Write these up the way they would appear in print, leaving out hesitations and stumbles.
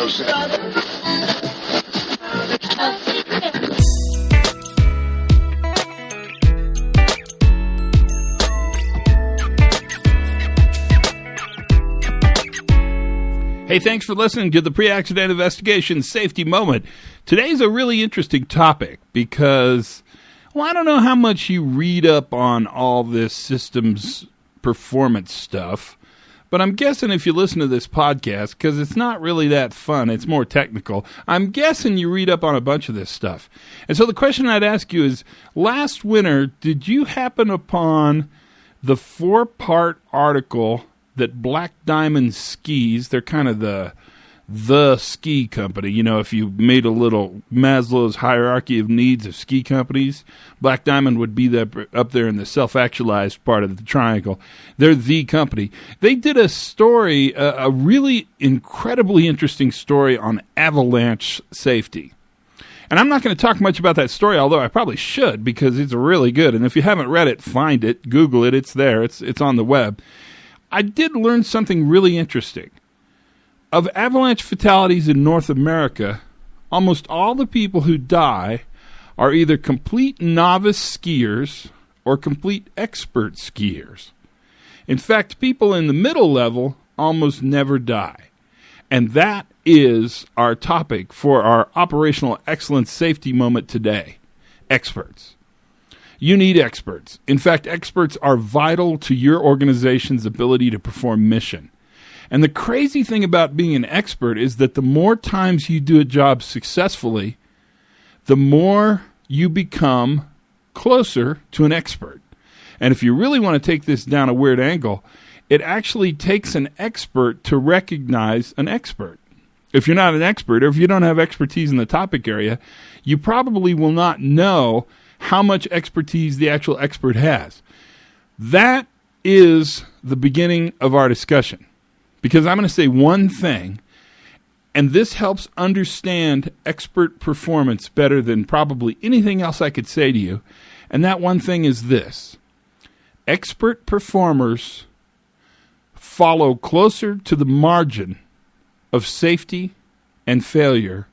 Hey, thanks for listening to the Pre-Accident Investigation Safety Moment. Today's a really interesting topic because, well, I don't know how much you read up on all this systems performance stuff, but I'm guessing if you listen to this podcast, because it's not really that fun, it's more technical, I'm guessing you read up on a bunch of this stuff. And so the question I'd ask you is, last winter, did you happen upon the 4-part article that Black Diamond Skis, they're kind of the ski company. You know, if you made a little Maslow's hierarchy of needs of ski companies, Black Diamond would be up there in the self-actualized part of the triangle. They're the company. They did a story, a really incredibly interesting story on avalanche safety. And I'm not going to talk much about that story, although I probably should, because it's really good. And if you haven't read it, find it, Google it, it's there, it's on the web. I did learn something really interesting. Of avalanche fatalities in North America, almost all the people who die are either complete novice skiers or complete expert skiers. In fact, people in the middle level almost never die. And that is our topic for our Operational Excellence Safety Moment today. Experts. You need experts. In fact, experts are vital to your organization's ability to perform mission. And the crazy thing about being an expert is that the more times you do a job successfully, the more you become closer to an expert. And if you really want to take this down a weird angle, it actually takes an expert to recognize an expert. If you're not an expert, or if you don't have expertise in the topic area, you probably will not know how much expertise the actual expert has. That is the beginning of our discussion. Because I'm going to say one thing, and this helps understand expert performance better than probably anything else I could say to you. And that one thing is this. Expert performers follow closer to the margin of safety and failure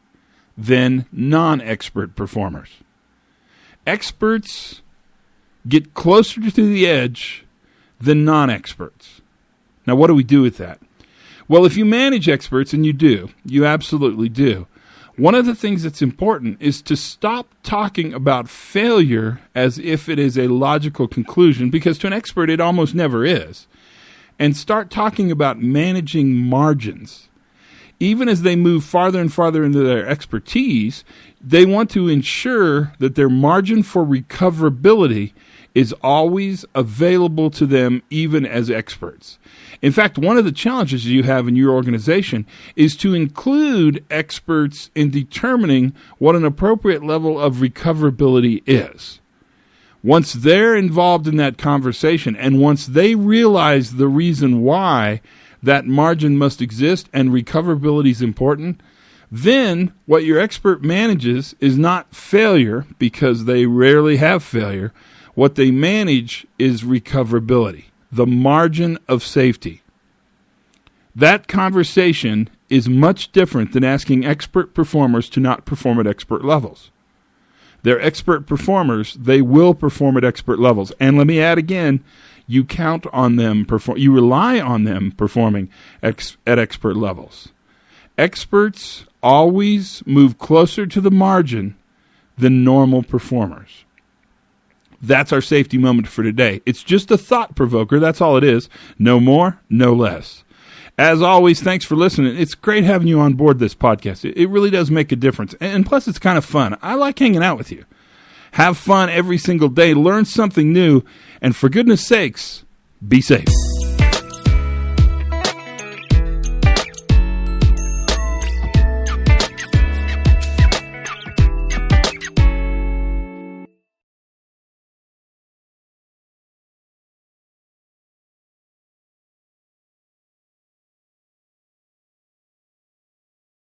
than non-expert performers. Experts get closer to the edge than non-experts. Now, what do we do with that? Well, if you manage experts, and you do, you absolutely do, one of the things that's important is to stop talking about failure as if it is a logical conclusion, because to an expert it almost never is, and start talking about managing margins. Even as they move farther and farther into their expertise, they want to ensure that their margin for recoverability is always available to them, even as experts. In fact, one of the challenges you have in your organization is to include experts in determining what an appropriate level of recoverability is. Once they're involved in that conversation, and once they realize the reason why that margin must exist and recoverability is important, then what your expert manages is not failure, because they rarely have failure. What they manage is recoverability, the margin of safety. That conversation is much different than asking expert performers to not perform at expert levels. They're expert performers. They will perform at expert levels. And let me add again, you count on them, you rely on them performing at expert levels. Experts always move closer to the margin than normal performers. That's our safety moment for today. It's just a thought provoker. That's all it is. No more, no less. As always, thanks for listening. It's great having you on board this podcast. It really does make a difference. And plus, it's kind of fun. I like hanging out with you. Have fun every single day. Learn something new. And for goodness sakes, be safe.